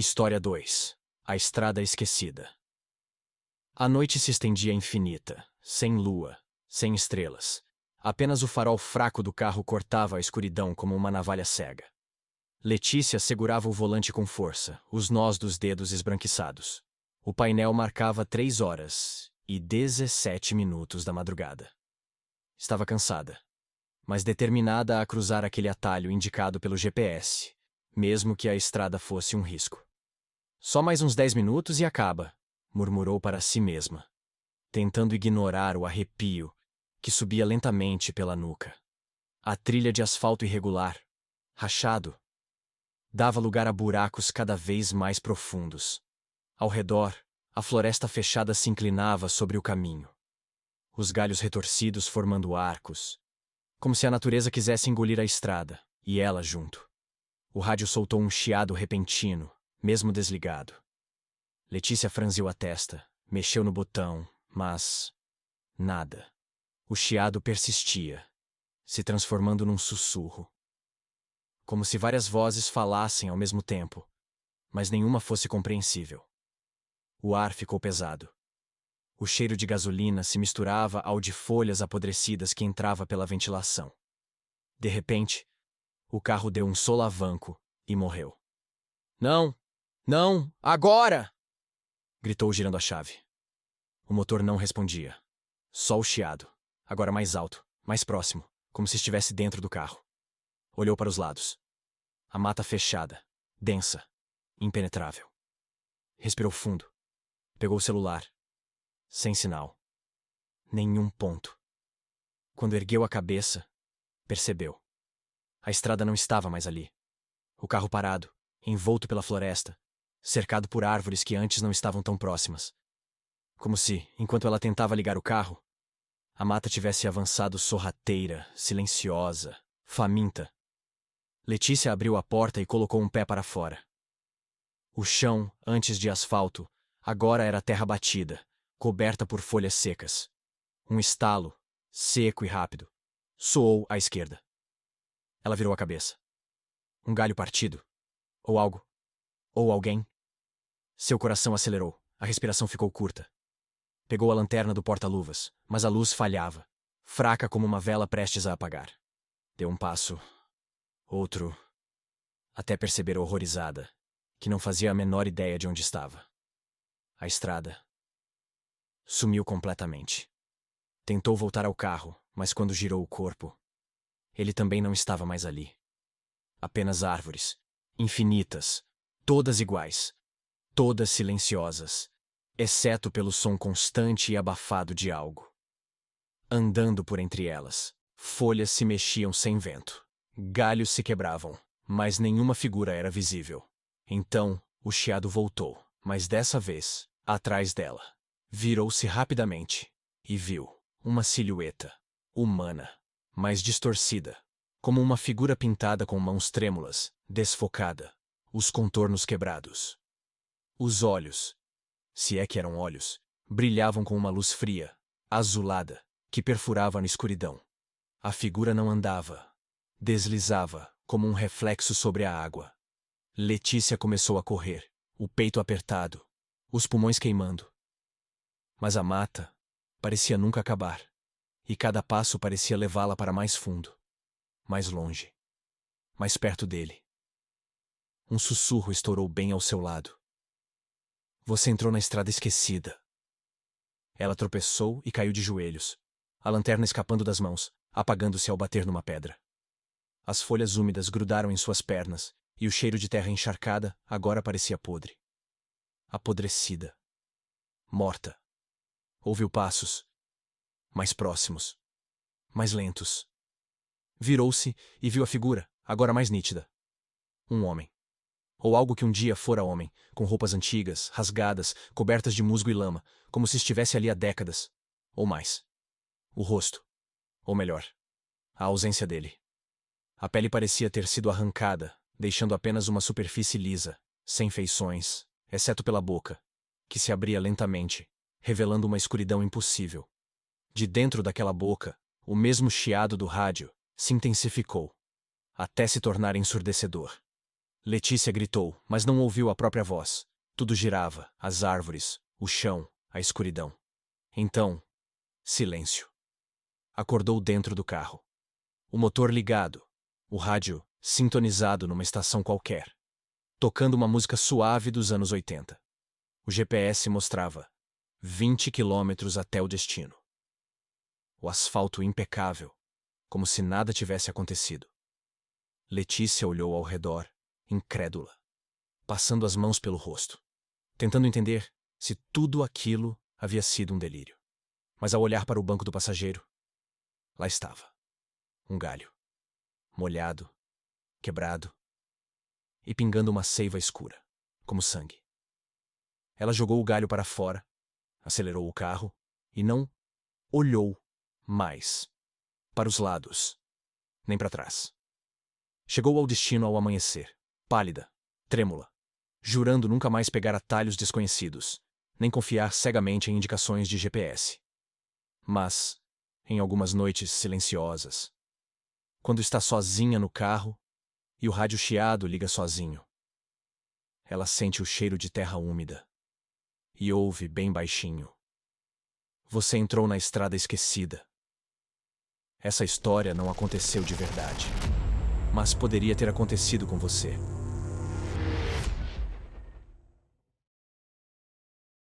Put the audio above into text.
História 2. A Estrada Esquecida. A noite se estendia infinita, sem lua, sem estrelas. Apenas o farol fraco do carro cortava a escuridão como uma navalha cega. Letícia segurava o volante com força, os nós dos dedos esbranquiçados. O painel marcava 3h17 da madrugada. Estava cansada, mas determinada a cruzar aquele atalho indicado pelo GPS, mesmo que a estrada fosse um risco. Só mais uns 10 minutos e acaba, murmurou para si mesma, tentando ignorar o arrepio que subia lentamente pela nuca. A trilha de asfalto irregular, rachado, dava lugar a buracos cada vez mais profundos. Ao redor, a floresta fechada se inclinava sobre o caminho. Os galhos retorcidos formando arcos, como se a natureza quisesse engolir a estrada, e ela junto. O rádio soltou um chiado repentino, mesmo desligado. Letícia franziu a testa, mexeu no botão, mas nada. O chiado persistia, se transformando num sussurro. Como se várias vozes falassem ao mesmo tempo, mas nenhuma fosse compreensível. O ar ficou pesado. O cheiro de gasolina se misturava ao de folhas apodrecidas que entrava pela ventilação. De repente, o carro deu um solavanco e morreu. Não! Não! Agora! Gritou girando a chave. O motor não respondia. Só o chiado, agora mais alto, mais próximo, como se estivesse dentro do carro. Olhou para os lados. A mata fechada, densa, impenetrável. Respirou fundo. Pegou o celular. Sem sinal. Nenhum ponto. Quando ergueu a cabeça, percebeu. A estrada não estava mais ali. O carro parado, envolto pela floresta, cercado por árvores que antes não estavam tão próximas. Como se, enquanto ela tentava ligar o carro, a mata tivesse avançado sorrateira, silenciosa, faminta. Letícia abriu a porta e colocou um pé para fora. O chão, antes de asfalto, agora era terra batida, coberta por folhas secas. Um estalo, seco e rápido, soou à esquerda. Ela virou a cabeça. Um galho partido? Ou algo? Ou alguém? Seu coração acelerou, a respiração ficou curta. Pegou a lanterna do porta-luvas, mas a luz falhava, fraca como uma vela prestes a apagar. Deu um passo, outro, até perceber horrorizada, que não fazia a menor ideia de onde estava. A estrada sumiu completamente. Tentou voltar ao carro, mas quando girou o corpo, ele também não estava mais ali. Apenas árvores, infinitas, todas iguais, todas silenciosas, exceto pelo som constante e abafado de algo. Andando por entre elas, folhas se mexiam sem vento, galhos se quebravam, mas nenhuma figura era visível. Então, o chiado voltou, mas dessa vez, atrás dela. Virou-se rapidamente e viu uma silhueta, humana, mas distorcida, como uma figura pintada com mãos trêmulas, desfocada, os contornos quebrados. Os olhos, se é que eram olhos, brilhavam com uma luz fria, azulada, que perfurava na escuridão. A figura não andava, deslizava, como um reflexo sobre a água. Letícia começou a correr, o peito apertado, os pulmões queimando. Mas a mata parecia nunca acabar, e cada passo parecia levá-la para mais fundo, mais longe, mais perto dele. Um sussurro estourou bem ao seu lado. Você entrou na estrada esquecida. Ela tropeçou e caiu de joelhos, a lanterna escapando das mãos, apagando-se ao bater numa pedra. As folhas úmidas grudaram em suas pernas, e o cheiro de terra encharcada agora parecia podre. Apodrecida. Morta. Ouviu passos. Mais próximos. Mais lentos. Virou-se e viu a figura, agora mais nítida. Um homem. Ou algo que um dia fora homem, com roupas antigas, rasgadas, cobertas de musgo e lama, como se estivesse ali há décadas. Ou mais. O rosto. Ou melhor, a ausência dele. A pele parecia ter sido arrancada, deixando apenas uma superfície lisa, sem feições, exceto pela boca, que se abria lentamente, revelando uma escuridão impossível. De dentro daquela boca, o mesmo chiado do rádio se intensificou, até se tornar ensurdecedor. Letícia gritou, mas não ouviu a própria voz. Tudo girava, as árvores, o chão, a escuridão. Então, silêncio. Acordou dentro do carro. O motor ligado, o rádio sintonizado numa estação qualquer, tocando uma música suave dos anos 80. O GPS mostrava 20 quilômetros até o destino. O asfalto impecável, como se nada tivesse acontecido. Letícia olhou ao redor, incrédula, passando as mãos pelo rosto, tentando entender se tudo aquilo havia sido um delírio. Mas ao olhar para o banco do passageiro, lá estava. Um galho, molhado, quebrado e pingando uma seiva escura, como sangue. Ela jogou o galho para fora, acelerou o carro e não olhou mais para os lados, nem para trás. Chegou ao destino ao amanhecer, pálida, trêmula, jurando nunca mais pegar atalhos desconhecidos, nem confiar cegamente em indicações de GPS. Mas, em algumas noites silenciosas, quando está sozinha no carro e o rádio chiado liga sozinho, ela sente o cheiro de terra úmida e ouve bem baixinho: "Você entrou na estrada esquecida." Essa história não aconteceu de verdade, mas poderia ter acontecido com você.